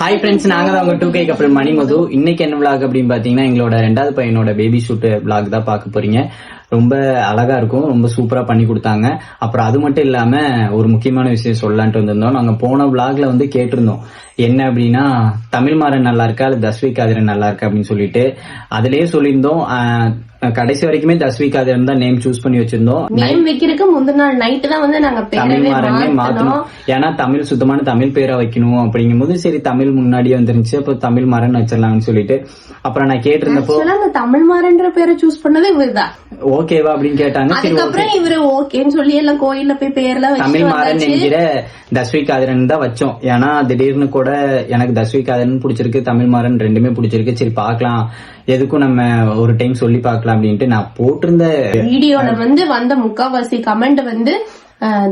Hi friends, நாங்க தான் உங்க 2K கப்பல் மணிமது. இன்னைக்கு என்ன விளாக் அப்படின்னு பாத்தீங்கன்னா, எங்களோட 2வது பையனோட பேபி ஷூட் விளாக் தான் பார்க்க போறீங்க. ரொம்ப அழகா இருக்கும், ரொம்ப சூப்பரா பண்ணி கொடுத்தாங்க. அப்புறம் அது மட்டும் இல்லாம ஒரு முக்கியமான விஷயம் சொல்லலான்ட்டு வந்திருந்தோம். நாங்க போன விளாக்ல வந்து கேட்டிருந்தோம் என்ன அப்படின்னா, தமிழ் மாறன் நல்லா இருக்கா இல்ல தஸ்விக் ஆதிரன் நல்லா இருக்கா அப்படின்னு சொல்லிட்டு. அதுலயே சொல்லியிருந்தோம். கடைசி வரைக்குமே தஸ்விக் ஆதிரன் தான் நேம் சூஸ் பண்ணி வச்சிருந்தோம். நேம் வைக்கிறதுக்கு முந்தின நாள் நைட் தான் வந்து நாங்க தமிழ் மாறனே மாத்தணும். ஏன்னா தமிழ் சுத்தமான தமிழ் பேரை வைக்கணும் அப்படிங்கும் போது சரி தமிழ் முன்னாடியே வந்துருந்துச்சு, அப்போ தமிழ் மாறன் வச்சிடலாம்னு சொல்லிட்டு. அப்புறம் நான் கேட்டிருந்தப்போ தமிழ் மாறன்ற பேரை சூஸ் பண்ணது இவர்தான். ஓகேவா அப்படின்னு கேட்டாங்க. அதுக்கப்புறம் இவரு ஓகேன்னு சொல்லி எல்லாம் கோயில்ல போய் பேர்லாம் தமிழ் மாறன் என்கிற தஸ்விக் ஆதிரன் தான் வச்சோம். ஏன்னா திடீர்னு கூட எனக்கு தஸ்விக் ஆதிரன் பிடிச்சிருக்கு, தமிழ் மாறன் ரெண்டுமே பிடிச்சிருக்கு. சரி பாக்கலாம், எதுக்கும் நம்ம ஒரு டைம் சொல்லி பாக்கலாம் அப்படின்ட்டு நான் போட்டிருந்த வீடியோல வந்து வந்த முக்காவாசி கமெண்ட் வந்து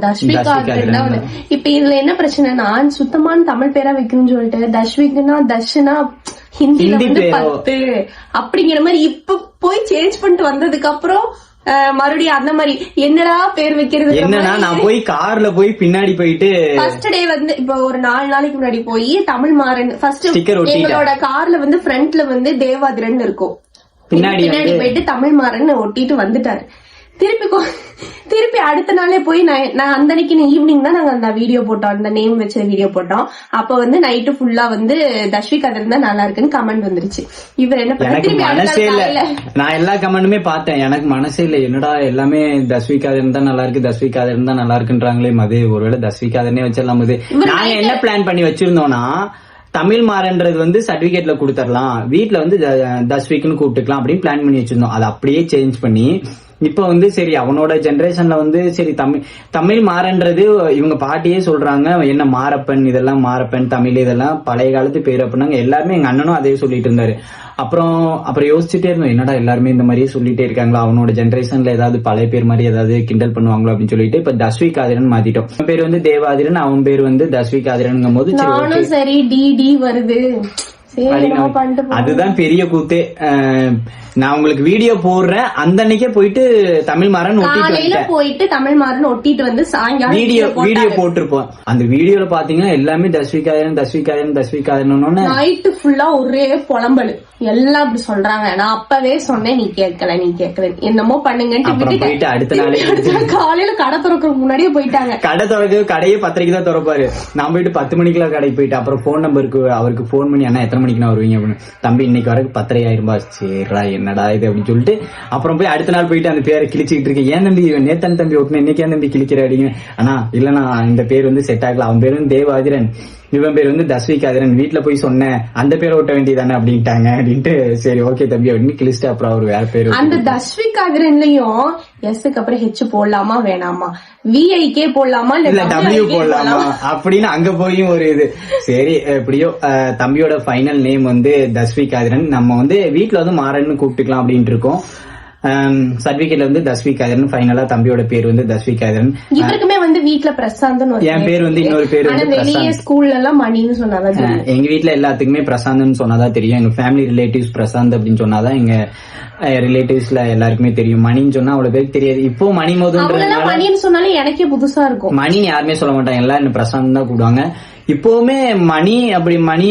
தஸ்விக் ஆதிரன் தான். இப்ப இதுல என்ன பிரச்சனைனா, சுத்தமான தமிழ் பேரா வைக்கணும்னு சொல்லிட்டு தஸ்விக்னா தஷ்னா ஹிந்தில வந்து 10 அப்படிங்கிற மாதிரி இப்ப போய் சேஞ்ச் பண்ணிட்டு வந்ததுக்கு அப்புறம் மறுபடியும் அந்த மாதிரி என்னடா பேர் வைக்கிறது. என்னன்னா நான் போய் கார்ல போய் பின்னாடி போயிட்டு ஃபர்ஸ்ட் டே வந்து இப்ப ஒரு 4 நாளைக்கு முன்னாடி போய் தமிழ் மாறன் ஃபர்ஸ்ட் எங்களோட கார்ல வந்து ஃப்ரண்ட்ல வந்து தேவாதிரன் இருக்கும், பின்னாடி போயிட்டு தமிழ் மாறன் ஒட்டிட்டு வந்துட்டாரு. திருப்பி அடுத்த நாளே போய் நான் அந்த அன்னைக்கு ஈவினிங் தான் நாங்க அந்த வீடியோ போட்டோம், அந்த நேம் வச்ச வீடியோ போட்டோம். அப்ப வந்து நைட்டு ஃபுல்லா வந்து தஸ்விக் ஆதிரன் தான் நல்லா இருக்குன்னு கமெண்ட் வந்துருச்சு. இவர் என்ன பண்ண, நான் எல்லா கமெண்ட்டுமே பார்த்தேன், எனக்கு மனசே இல்ல. என்னடா எல்லாமே தஸ்விக் ஆதிரன் தான் நல்லா இருக்கு, தஸ்விக் ஆதிரன் தான் நல்லா இருக்குன்றாங்களே. மது ஒருவேளை தஸ்விக் ஆதிரனே வச்சிடலாம். நாங்க என்ன பிளான் பண்ணி வச்சிருந்தோம்னா, தமிழ் மாறன்றது வந்து சர்டிபிகேட்ல கொடுத்துடலாம், வீட்டுல வந்து தஸ்விக்னு கூப்பிட்டுக்கலாம் அப்படின்னு பிளான் பண்ணி வச்சிருந்தோம். அதை அப்படியே சேஞ்ச் பண்ணி இப்ப வந்து சரி அவனோட ஜெனரேஷன்ல வந்து சரி தமிழ் மாறன்றது இவங்க பாட்டியே சொல்றாங்க, என்ன மாரப்பன் இதெல்லாம் மாரப்பன் தமிழ் இதெல்லாம் பழைய காலத்து பேர் அப்படின்னாங்க. எல்லாருமே எங்க அண்ணனும் அதே சொல்லிட்டு இருந்தாரு. அப்புறம் யோசிச்சுட்டே இருந்தோம், என்னடா எல்லாருமே இந்த மாதிரியே சொல்லிட்டே இருக்காங்களா, அவனோட ஜெனரேஷன்ல ஏதாவது பழைய பேர் மாதிரி ஏதாவது கிண்டல் பண்ணுவாங்களோ அப்படின்னு சொல்லிட்டு இப்ப தஸ்விக் ஆதிரன் மாத்திட்டோம். அவன் பேர் வந்து தேவாதிரன், அவன் பேர் வந்து தஸ்விக் ஆதிரன் போது சரி டி வருது. அதுதான் பெரிய கூத்தே. நான் உங்களுக்கு வீடியோ போடுறேன், அந்த அன்னைக்கே போயிட்டு தமிழ் மாறன் போயிட்டு தமிழ் மாறன் ஒட்டிட்டு வந்து சாயங்காலம் வீடியோ போட்டிருப்போம். அந்த வீடியோல பாத்தீங்கன்னா எல்லாமே தஸ்விக் ஆதிரன் நைட்டு ஃபுல்லா ஒரே புலம்பல் எல்லாம் அப்படி சொல்றாங்க. நான் அப்பவே சொன்னேன், நீ கேட்கல என்னமோ பண்ணுங்கன்னு. அடுத்த நாள் காலையில கடை திறக்கிறதுக்கு முன்னாடியே போயிட்டாங்க. கடை திறக்க கடையே 10:30 தான் திறப்பாரு. நான் போயிட்டு 10 மணிக்கெல்லாம் கடைக்கு போயிட்டு அப்புறம் போன் நம்பருக்கு அவருக்கு போன் பண்ணி, அண்ணா எத்தனை மணிக்கு நான் வருவீங்க அப்படின்னு. தம்பி இன்னைக்கு வரைக்கும் 10:30 ஆயிரும்பா. சரிடா என்னடா இது அப்படின்னு சொல்லிட்டு அப்புறம் போய் அடுத்த நாள் போயிட்டு அந்த பேரை கிழிச்சுக்கிட்டு இருக்கேன். ஏன் தம்பி நேத்தன் தம்பி ஒட்டுன இன்னைக்கு ஏன் தம்பி கிழிக்கிற அப்படிங்க. ஆனா இல்லனா இந்த பேர் வந்து செட் ஆகல, அவன் பேர் வந்து தேவாதிரன், இவன் பேர் வந்து தஸ்விக் ஆதிரன், வீட்டுல போய் சொன்னேன் அந்த பேரை ஓட்ட வேண்டியதானே அப்படின்ட்டாங்க அப்படின்ட்டு. சரி ஓகே தம்பி அப்படின்னு கிழிச்சிட்டு அப்புறம் அவர் வேற பேரு. அந்த தஸ்விக் ஆதிரன்லயும் எஸ்க்கு அப்புறம் ஹெச் போடலாமா வேணாமா, விஐகே போடலாமா இல்ல டபிள்யூ போடலாமா அப்படின்னு அங்க போய் ஒரு இது. சரி எப்படியோ தம்பியோட ஃபைனல் நேம் வந்து தஸ்விக் ஆதிரன். நம்ம வந்து வீட்டுல வந்து மாறன்னு கூப்பிட்டுக்கலாம் அப்படின்ட்டு இருக்கோம். சர்டிபிகேட்ல வந்து தஸ்விக் ஆதிரன், ஃபைனலா தம்பியோட பேர் வந்து தஸ்விக் ஆதிரன். இவருக்குமே வந்து வீட்டுல பிரசாந்த், என் பேர் வந்து இன்னொரு பேர் வெளியே ஸ்கூல்ல எல்லாம் மணின்னு சொன்னாதான். எங்க வீட்டுல எல்லாத்துக்குமே பிரசாந்த்னு சொன்னாதான் தெரியும். எங்க ஃபேமிலி ரிலேட்டிவ்ஸ் பிரசாந்த் அப்படின்னு சொன்னாதான் எங்க ரிலேட்டிவ்ஸ்ல எல்லாருக்குமே தெரியும். மணின்னு சொன்னா அவ்வளவு பேருக்கு தெரியாது. இப்போ மணி மணின்னு சொன்னாலே எனக்கே புதுசா இருக்கும். மணி யாருமே சொல்ல மாட்டாங்க, எல்லாரும் என்ன பிரசாந்த் தான் கூப்பிடுவாங்க. இப்பவுமே மணி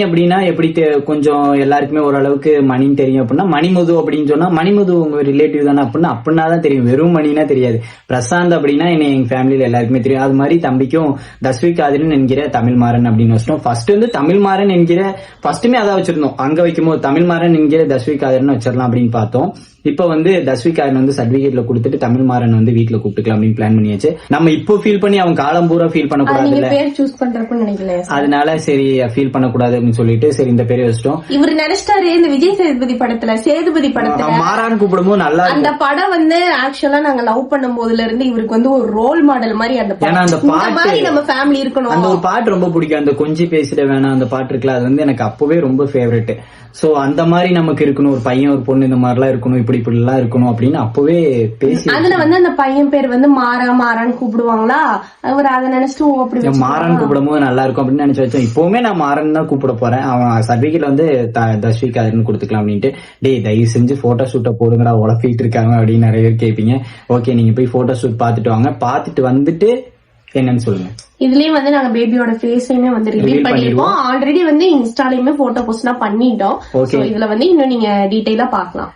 அப்படின்னா எப்படி கொஞ்சம் எல்லாருக்குமே ஓரளவுக்கு மணின்னு தெரியும் அப்படின்னா, மணிமுது அப்படின்னு சொன்னா மணிமுது உங்க ரிலேட்டிவ் தானே அப்படின்னா தான் தெரியும். வெறும் மணினா தெரியாது. பிரசாந்த் அப்படின்னா என்ன எங்க ஃபேமிலியில எல்லாருக்குமே தெரியும். அது மாதிரி தம்பிக்கும் தஸ்விக் ஆதிரன் என்கிற தமிழ் மாறன் அப்படின்னு வச்சிட்டோம். ஃபர்ஸ்ட் வந்து தமிழ் மாறன் என்கிற ஃபர்ஸ்ட்டுமே அதான் வச்சிருந்தோம். அங்க வைக்கும் போது தமிழ் மாறன் என்கிற தஸ்விக் ஆதிரன் வச்சிடலாம் அப்படின்னு பார்த்தோம். இப்ப வந்து தஸ்விக் ஆதிரன் வந்து சர்டிபிகேட்ல கொடுத்துட்டு தமிழ் மாறன் வந்து வீட்டுல கூப்பிட்டுக்கலாம் அப்படின்னு பிளான் பண்ணியாச்சு. நம்ம இப்போ ஃபீல் பண்ணி அவன் காலம் பூரா ஃபீல் பண்ணக்கூடாது, அதனால சரி ஃபீல் பண்ணக்கூடாது அப்படின்னு சொல்லிட்டு சரி இந்த பேரை வச்சிட்டோம். இவர் நினைச்சிட்டாரு இந்த விஜய் சேதுபதி படத்துல மாறான்னு கூப்பிடும்போது நல்லா அந்த படம் வந்து ஆக்சுவலா நாங்க லவ் பண்ணும் போதுல இருந்து இவருக்கு வந்து ஒரு ரோல் மாடல் மாதிரி அந்த பாட்டு நம்ம ஃபேமிலி இருக்கணும். அந்த ஒரு பாட்டு ரொம்ப பிடிக்கும், அந்த கொஞ்சி பேசிட வேணாம் அந்த பாட்டு இருக்குல்ல, அது வந்து எனக்கு அப்பவே ரொம்ப ஃபேவரட். சோ அந்த மாதிரி நமக்கு இருக்கணும், ஒரு பையன் ஒரு பொண்ணு இந்த மாதிரி எல்லாம் இருக்கணும், இப்படி எல்லாம் இருக்கணும் அப்படின்னு அப்பவே பேசி. அதுல வந்து அந்த பையன் பேர் வந்து மாறான்னு கூப்பிடுவாங்களா, அவர் அதை நினைச்சிட்டு அப்படி மாறான்னு கூப்பிடும் போது நல்லா இருக்கும் அப்படின்னு நினைச்சு வச்சோம். இப்பவுமே நான் மாறன் தான் கூப்பிட போறேன். அவன் சர்டிபிகேட் வந்து தஸ்விக் ஆதிரன் கொடுத்துக்கலாம் அப்படின்ட்டு. டேய் தயவு செஞ்சு போட்டோ ஷூட்டை போடுங்கடா, உழப்பிட்டு இருக்காங்க அப்படின்னு நிறைய பேர் கேட்பீங்க. ஓகே நீங்க போய் போட்டோ ஷூட் பாத்துட்டு வாங்க, பாத்துட்டு வந்துட்டு என்னன்னு சொல்லுங்க. இதுலயே வந்து நாங்க பேபியோட ஃபேஸையுமே வந்து ரிவீல் பண்ணிருக்கோம். ஆல்ரெடி வந்து இன்ஸ்டாலயுமே போட்டோ போஸ்ட்லாம் பண்ணிட்டோம். So இதுல வந்து இன்னும் நீங்க டீடைலா பார்க்கலாம்.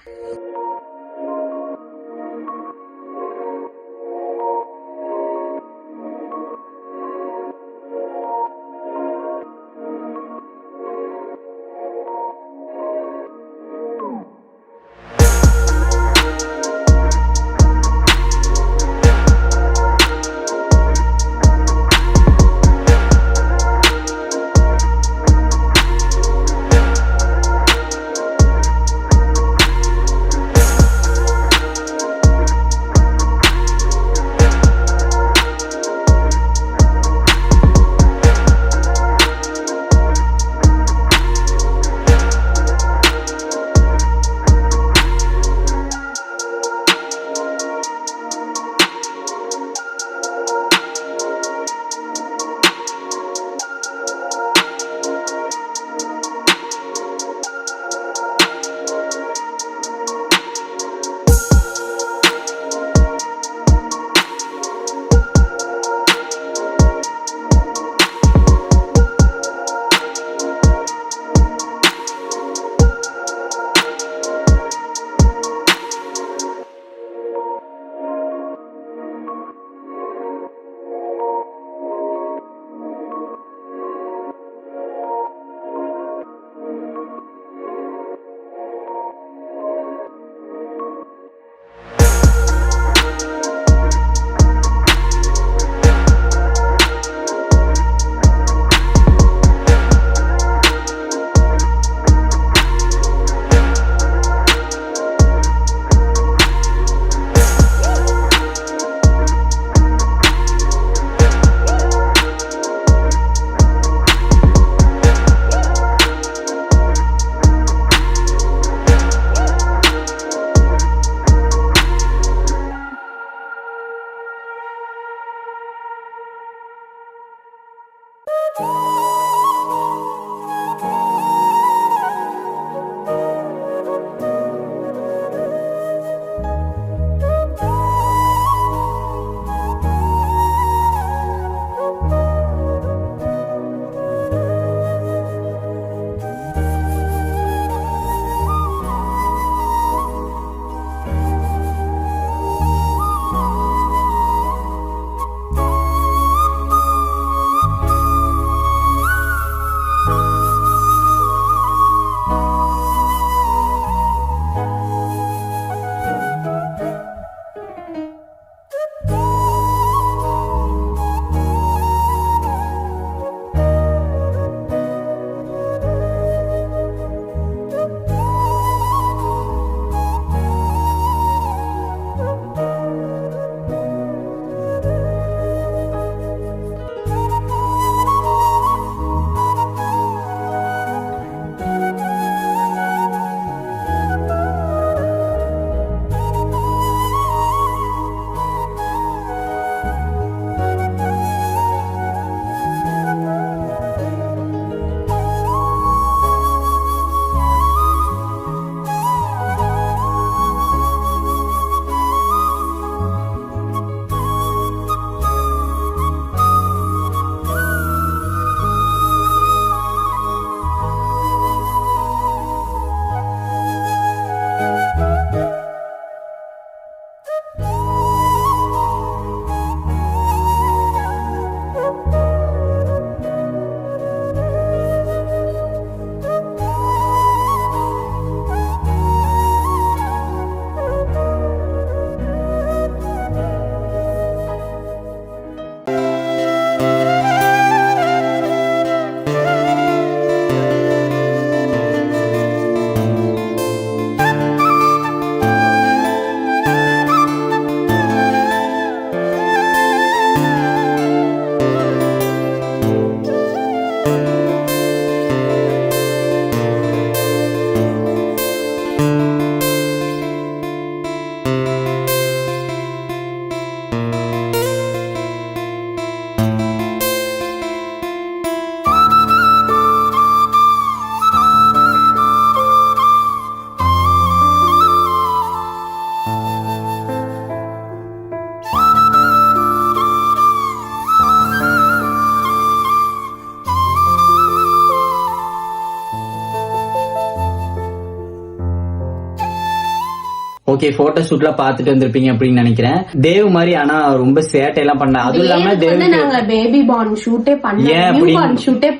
ஓகே போட்டோ ஷூட்ல பாத்துட்டு வந்திருப்பீங்க அப்படின்னு நினைக்கிறேன். தேவ் மாதிரி ஆனா ரொம்ப சேட்டை எல்லாம் பண்ண. அதுவும் இல்லாம தேவ் நாங்க பேபி பார்ன் ஷூட்டே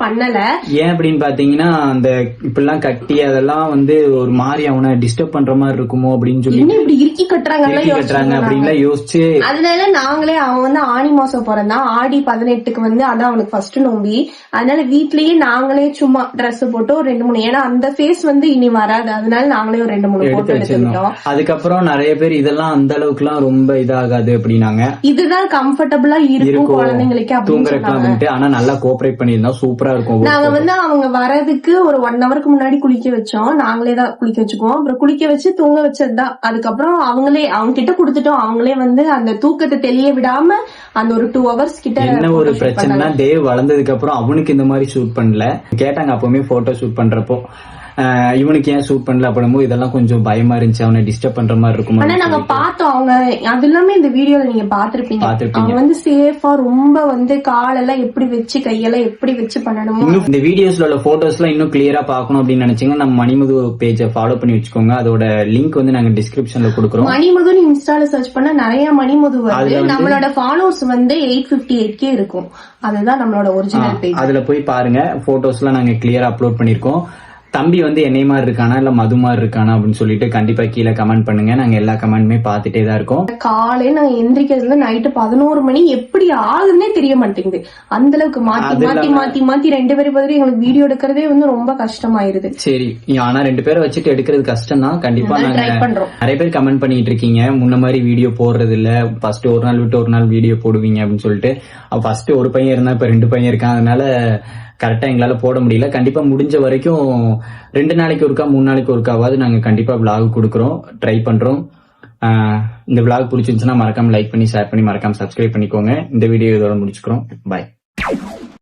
பண்ணல. ஏன் அப்படின்னு பாத்தீங்கன்னா அந்த இப்பெல்லாம் கட்டி அதெல்லாம் வந்து ஒரு மாதிரி அவனை டிஸ்டர்ப் பண்ற மாதிரி இருக்குமோ அப்படின்னு சொல்லி இப்படி இறுக்கி கட்டுறாங்க அப்படின்னு யோசிச்சு, அதனால நாங்களே அவன் வந்து ஆடி மாசம் பிறந்தான், ஆடி 18க்கு வந்து அதான் அவனுக்கு ஃபர்ஸ்ட் நோம்பி. அதனால வீட்லயே நாங்களே சும்மா ட்ரெஸ் போட்டு ஒரு 2-3, ஏன்னா அந்த ஃபேஸ் வந்து இனி வராது, அதனால நாங்களே ஒரு 2-3 போட்டோ எடுத்துக்கிட்டோம். அதுக்கப்புறம் நிறைய பேர் இதெல்லாம் அந்த அளவுக்கு எல்லாம் ரொம்ப இதாகாது அப்படின்னாங்க. இதுதான் கம்ஃபர்டபுளா இருக்கும் குழந்தைங்களுக்கு தூங்குறதுக்கு. ஆனா நல்லா கோஆபரேட் பண்ணிருந்தா சூப்பரா இருக்கும். நாங்க வந்து அவங்க வரதுக்கு ஒரு 1 ஹவருக்கு முன்னாடி குளிக்க வச்சோம், நாங்களே தான் குளிக்க வச்சுக்குவோம். அப்புறம் குளிக்க வச்சு தூங்க வச்சதுதான். அதுக்கப்புறம் அவங்களே அவங்க கிட்ட குடுத்துட்டோம். அவங்களே வந்து அந்த தூக்கத்தை தெளிய விடாம அந்த ஒரு 2 ஹவர்ஸ் கிட்ட. என்ன ஒரு பிரச்சனைனா தேவ் வளர்ந்ததுக்கு அப்புறம் அவனுக்கு இந்த மாதிரி ஷூட் பண்ணல. கேட்டாங்க அப்பவுமே போட்டோ ஷூட் பண்றப்போ இவனுக்கு ஏன் ஷூட் பண்ணல அப்படிங்கும்போது இதெல்லாம் கொஞ்சம் பயமா இருந்துச்சு, அவனை டிஸ்டர்ப் பண்ற மாதிரி இருக்கும். ஆனா நாங்க பார்த்தோம், அவங்க அது எல்லாமே இந்த வீடியோல நீங்க பாத்திருப்பீங்க. அவங்க வந்து சேஃபா ரொம்ப வந்து காலெல்லாம் எப்படி வச்சு கையெல்லாம் எப்படி வச்சு பண்ணணும். இன்னும் இந்த வீடியோஸ்ல உள்ள போட்டோஸ் எல்லாம் இன்னும் கிளியரா பாக்கணும் அப்படின்னு நினைச்சீங்கன்னா நம்ம மணிமுது பேஜை ஃபாலோ பண்ணி வச்சுக்கோங்க. அதோட லிங்க் வந்து நாங்க டிஸ்கிரிப்ஷன்ல கொடுக்குறோம். மணிமுது இன்ஸ்டால சர்ச் பண்ணா நிறைய மணிமுது வருது. நம்மளோட ஃபாலோவர்ஸ் வந்து 858K இருக்கும். அதுதான் நம்மளோட ஒரிஜினல் பேஜ். அதுல போய் பாருங்க, போட்டோஸ் எல்லாம் நாங்க கிளியரா அப்லோட் பண்ணிருக்கோம். தம்பி வந்து என்னை மாதிரி இருக்கானா இல்ல மது மாதிரி இருக்கானா அப்படின்னு சொல்லிட்டு கண்டிப்பா கீழே கமெண்ட் பண்ணுங்க. நாங்க எல்லா கமெண்ட்டுமே பாத்துட்டே தான் இருக்கோம். காலையில நாங்க எந்திரிக்கிறதுல நைட்டு 11 மணி எப்படி ஆகுதுன்னே தெரிய மாட்டேங்குது. அந்த அளவுக்கு மாத்தி 2 பேரும் பதில் எங்களுக்கு வீடியோ எடுக்கிறதே வந்து ரொம்ப கஷ்டமாயிருது. சரி, ஆனா 2 பேரை வச்சுட்டு எடுக்கிறது கஷ்டம் தான். கண்டிப்பா நாங்க நிறைய பேர் கமெண்ட் பண்ணிட்டு இருக்கீங்க, முன்ன மாதிரி வீடியோ போடுறது இல்ல, ஃபர்ஸ்ட் ஒரு நாள் விட்டு ஒரு நாள் வீடியோ போடுவீங்க அப்படின்னு சொல்லிட்டு. ஃபர்ஸ்ட் ஒரு பையன் இருந்தா இப்ப 2 பையன் இருக்கான், அதனால கரெக்டா எங்களால போட முடியல. கண்டிப்பா முடிஞ்ச வரைக்கும் 2 நாளைக்கு ஒருக்கா 3 நாளைக்கு ஒருக்காவது நாங்க கண்டிப்பா vlog கொடுக்குறோம், ட்ரை பண்றோம். இந்த vlog பிடிச்சிருந்துச்சுன்னா மறக்காம லைக் பண்ணி ஷேர் பண்ணி மறக்காம சப்ஸ்கிரைப் பண்ணிக்கோங்க. இந்த வீடியோ இதோட முடிச்சுக்கிறோம். பாய்.